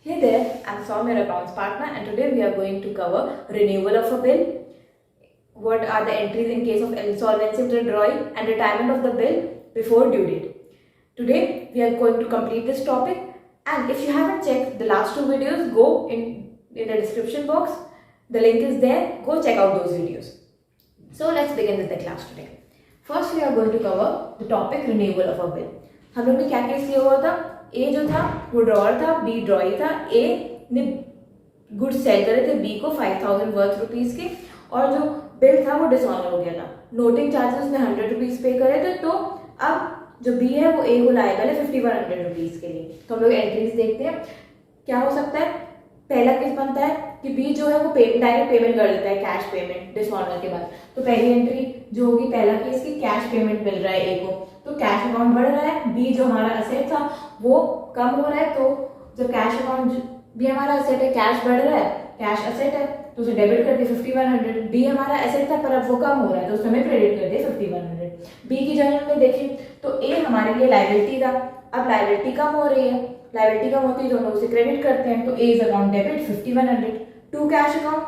Hey there, I'm Soumya, your accounts partner, and today we are going to cover renewal of a bill. What are the entries in case of insolvency of the drawing and retirement of the bill before due date? Today we are going to complete this topic, and if you haven't checked the last two videos, go in the description box. The link is there. Go check out those videos. So let's begin with the class today. First we are going to cover the topic renewal of a bill. हम लोग ने क्या case लिया हुआ था? ए जो था वो ड्रॉअर था, बी ड्रॉई था। ए ने गुड्स सेल करे थे बी को 5000 वर्थ रुपीज के, और जो बिल था वो डिसऑनर हो गया था। नोटिंग चार्जेस में 100 रुपीज पे करे थे, तो अब जो बी है वो ए को लाएगा 5100 रुपीज के लिए। तो हम लोग एंट्रीज देखते हैं क्या हो सकता है। पहला केस बनता है कि बी जो है वो डायरेक्ट पेमेंट कर देता है, कैश पेमेंट डिसऑनर के बाद। तो पहली एंट्री जो होगी पहला केस की कैश पेमेंट मिल रहा है ए को, तो कैश अकाउंट बढ़ रहा है। बी जो हमारा असेट था वो कम हो रहा है, तो जब कैश अकाउंट बी हमारा असेट है, कैश बढ़ रहा है, कैश असेट है तो उसे डेबिट कर दिए 5100। बी हमारा एसेट था पर अब वो कम हो रहा है तो उसे हमें क्रेडिट कर दिए 5100। बी की जर्नल में देखें तो ए हमारे लिए लायबिलिटी था, अब लायबिलिटी कम हो रही है, लायबिलिटी कम होती है तो हम उसे क्रेडिट करते हैं, तो A is account debit 5100 to cash account.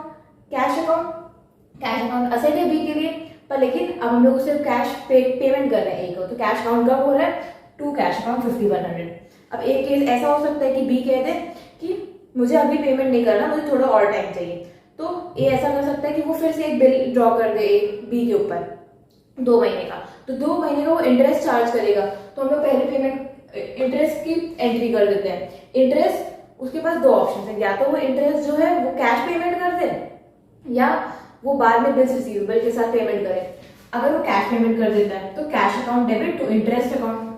Cash account asset है बी के लिए, पर लेकिन अब हम लोग उसे कैश पेमेंट कर रहे हैं ए को, तो कैश अकाउंट कम हो रहा है टू कैश अकाउंट 5100। अब एक केस ऐसा हो सकता है कि बी कहते हैं कि मुझे अभी पेमेंट नहीं करना, मुझे थोड़ा और टाइम चाहिए, तो ए ऐसा कर सकता है कि वो फिर से एक बिल ड्रॉ कर दे बी के ऊपर 2 महीने का, तो 2 महीने का वो इंटरेस्ट चार्ज करेगा। तो हम लोग पहले पेमेंट इंटरेस्ट की एंट्री कर देते हैं। इंटरेस्ट उसके पास 2 ऑप्शन है, या तो वो इंटरेस्ट जो है वो कैश पेमेंट कर दे या वो बाद में बिल्स रिसीवेबल के साथ पेमेंट करे। अगर वो कैश पेमेंट कर देता है तो cash account debit to interest account.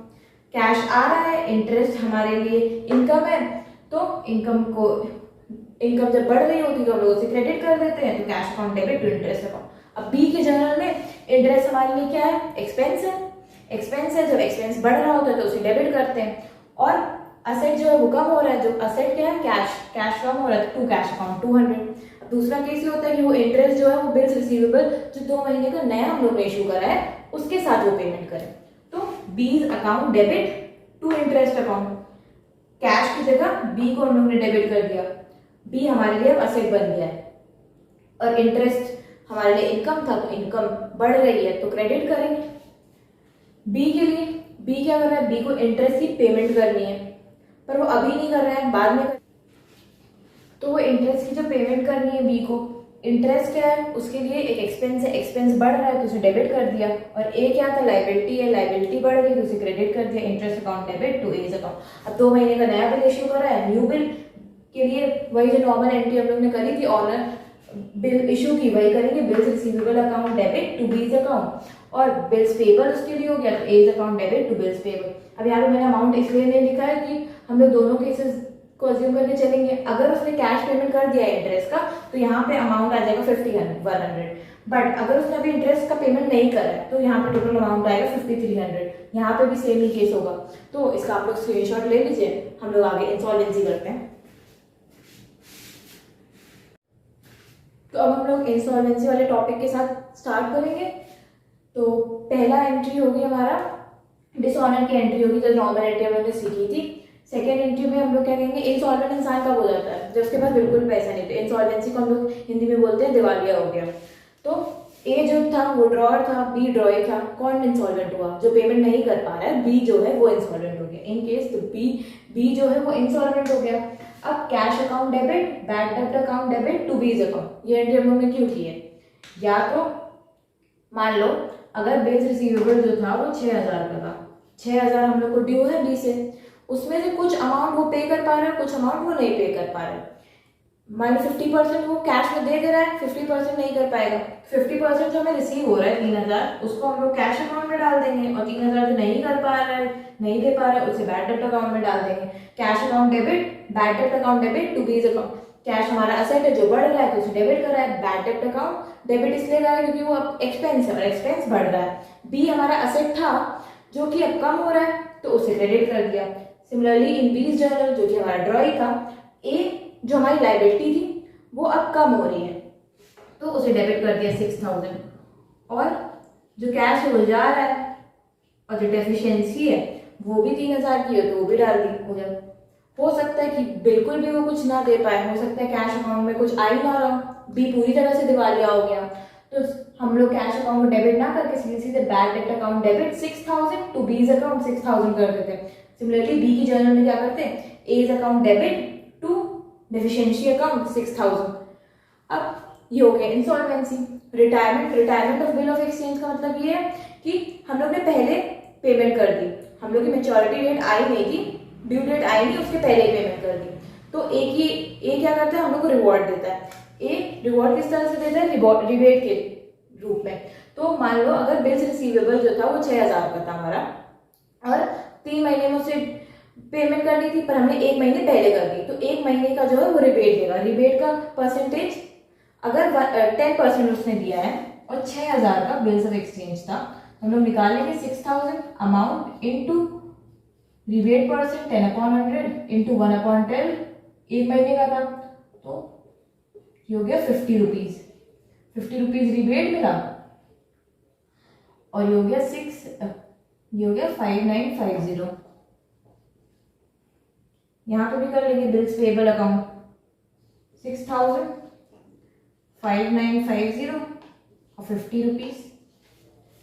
Cash आ रहा है, इंटरेस्ट हमारे लिए इनकम है, तो इनकम जब बढ़ रही होती है तो हम लोग उसे क्रेडिट कर देते हैं, तो cash account debit to interest account. अब बी के जर्नल में इंटरेस्ट हमारे लिए क्या है? एक्सपेंस है। एक्सपेंस है, जब एक्सपेंस बढ़ रहा होता है तो उसे डेबिट करते हैं, और असेट जो है वो कम हो रहा है, जो असेट क्या है? कैश कम हो रहा है, टू कैश अकाउंट 200। दूसरा केस ये होता है कि वो इंटरेस्ट जो है वो बिल्स रिसीवेबल जो 2 महीने का नया हम लोग ने इशू करा है उसके साथ वो पेमेंट करें, तो B's account debit to interest account. Cash की जगह बी को हम लोग ने डेबिट कर दिया, बी हमारे लिए अब असेट बन गया है, और इंटरेस्ट हमारे लिए इनकम था तो इनकम बढ़ रही है तो क्रेडिट करेंगे। बी के लिए बी क्या कर रहा है? बी को इंटरेस्ट की पेमेंट करनी है, पर वो अभी नहीं कर रहा है, बाद में तो वो इंटरेस्ट की जो पेमेंट करनी है बी को, इंटरेस्ट क्या है? उसके लिए एक एक्सपेंस है, एक्सपेंस बढ़ रहा है तो उसे डेबिट कर दिया, और ए क्या था? लायबिलिटी है, लायबिलिटी बढ़ रही तो उसे क्रेडिट कर दिया, interest account debit to A's account. अब 2 महीने का नया बिल इश्यू करा है, न्यू बिल के लिए वही जो नॉर्मल एंट्री हम लोग ने करी थी, ऑनर बिल इशू की वही करेंगे, bills receivable account debit to B's account, और बिल्स पेबल उसके लिए हो गया तो A's account debit to bills payable. अब यहाँ पे मैंने अमाउंट इसलिए नहीं लिखा है कि हम लोग दोनों केसेस को अज्यूम करके चलेंगे। अगर उसने कैश पेमेंट कर दिया है इंटरेस्ट का तो यहाँ पे अमाउंट आ जाएगा 5100, बट अगर उसने अभी इंटरेस्ट का पेमेंट नहीं करा है तो यहाँ पे टोटल अमाउंट आएगा 5300। यहाँ पे भी सेम ही केस होगा, तो इसका आप लोग स्क्रीनशॉट ले लीजिए। हम लोग आगे इंसॉल्वेंसी करते हैं। तो अब हम लोग इंसॉल्वेंसी वाले टॉपिक के साथ स्टार्ट करेंगे। तो पहला एंट्री होगी हमारा डिसऑनर की एंट्री होगी, जो नॉर्मल एंट्री हम लोग ने सीखी थी। सेकेंड एंट्री में हम लोग क्या कहेंगे? इंसॉल्वेंट इंसान कब हो जाता है? जब उसके पास बिल्कुल पैसा नहीं। तो इंसॉल्वेंसी को हम लोग हिंदी में बोलते हैं दिवालिया हो गया। तो ए जो था वो ड्रॉअर था, बी ड्रॉई था, कौन इंसॉल्वेंट हुआ? जो पेमेंट नहीं कर पा रहा है, बी जो है वो इंसॉल्वेंट हो गया। इन केस तो बी जो है वो इंसॉल्वेंट हो गया। अब कैश अकाउंट डेबिट, बैड डेब्ट account debit to B's account, ये एंट्री हम लोग ने क्यों की है? या तो मान लो अगर बिल्स रिसीवेबल जो था वो 6000 का था, 6000 हम लोग को ड्यू है बी से, उसमें से कुछ अमाउंट वो पे कर पा रहा है, कुछ अमाउंट वो नहीं पे कर पा रहा है। मान लो 50% वो कैश में दे रहा है, 50% नहीं कर पाएगा। 50% जो हमें रिसीव हो रहा है 3000, उसको हम लोग कैश अकाउंट में डाल देंगे, और 3000 जो नहीं कर पा रहा है, नहीं दे पा रहा है, उसे बैड डेब्ट अकाउंट में डाल देंगे। कैश अकाउंट डेबिट, बैड डेब्ट account debit to B's account. Cash हमारा असेट है जो बढ़ रहा है तो उसे डेबिट कर रहा है, बैड डेब्ट अकाउंट डेबिट इसलिए रहा है क्योंकि वो अब एक्सपेंस है और एक्सपेंस बढ़ रहा है। बी हमारा असेट था जो कि अब कम हो रहा है तो उसे क्रेडिट कर दिया। सिमिलरली इन बीज जर्नल जो कि हमारा ड्रॉई था, ए जो हमारी लायबिलिटी थी वो अब कम हो रही है तो उसे डेबिट कर दिया 6000, और जो कैश है वो जा रहा है, और जो डेफिशिएंसी है वो भी 3000 की है तो वो भी डाल दी उधर। हो सकता है कि बिल्कुल भी वो कुछ ना दे पाए, हो सकता है कैश अकाउंट में कुछ आ ही ना रहा, बी पूरी तरह से दिवालिया हो गया, तो हम लोग कैश अकाउंट को डेबिट ना करके सीधे सीधे bad debt account debit 6000 to B's account 6000 कर देते हैं। सिमिलरली बी की जर्नल में क्या करते हैं, A's account debit to deficiency account 6000। अब ये हो गया insolvency. Retirement of bill of exchange का मतलब ये है कि हम लोग ने पहले पेमेंट कर दी, हम लोग की मेच्योरिटी डेट आई नहीं थी, ड्यू डेट आई नहीं, उसके पहले ही पेमेंट कर दी, तो ए क्या करता है, हम लोग को रिवॉर्ड देता है। ए रिवॉर्ड किस तरह से देता है, रिबेट के रूप में। तो मान लो अगर बिल्स रिसीवेबल जो था वो 6000 का था हमारा, और 3 महीने में उसे पेमेंट करनी थी, पर हमने 1 महीने पहले कर दी, तो 1 महीने का जो है वो रिबेट देगा। रिबेट का परसेंटेज अगर 10% उसने दिया है और 6000 का बिल्स ऑफ एक्सचेंज था, हम लोग निकालेंगे 6000 amount into rebate percent 10/100 into 1/10, 1 महीने का था, तो ये हो गया 50 रुपीज। 50 रुपीज रिबेट मिला, और ये हो गया 5950। यहां पे भी कर लेंगे बिल्स पेबल अकाउंट 6000 5950 और 50 रुपीज।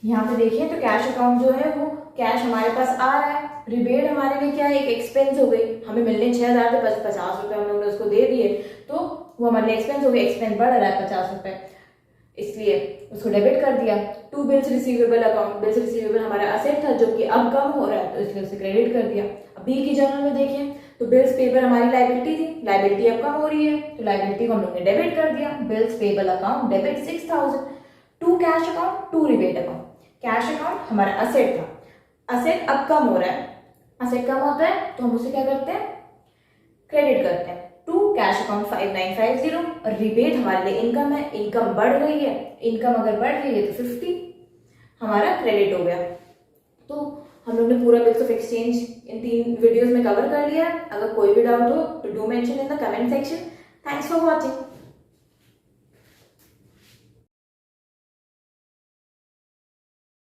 यहाँ पे देखिए तो कैश अकाउंट जो है वो कैश हमारे पास आ रहा है, रिबेट हमारे लिए क्या है, एक एक्सपेंस हो गई, हमें मिलने 6000 थे, बस 50 रुपये हम लोग ने उसको दे दिए, तो वो हमारे लिए एक्सपेंस हो गई, एक्सपेंस बढ़ रहा है 50 रुपये, इसलिए उसको डेबिट कर दिया। To bills receivable account, bills receivable हमारा असेट था जो कि अब कम हो रहा है, तो इसलिए उसे क्रेडिट कर दिया। अब बी की जर्नल में देखिए तो बिल्स पेबल हमारी लाइबिलिटी थी, लाइबिलिटी अब कम हो रही है, तो लाइबिलिटी को हम लोग ने डेबिट कर दिया। Bills payable account debit 6000 to cash account to rebate account. Cash account हमारा असेट था, असेट अब कम हो रहा है, असेट कम होता है तो हम उसे क्या करते हैं, क्रेडिट करते हैं टू कैश अकाउंट 5950, और रिबेट हमारे लिए इनकम है, इनकम बढ़ रही है, इनकम अगर बढ़ रही है तो 50 हमारा क्रेडिट हो गया। तो हम लोग ने पूरा bills of exchange in 3 videos में कवर कर लिया है। अगर कोई भी डाउट हो तो do mention in the comment section. Thanks for watching.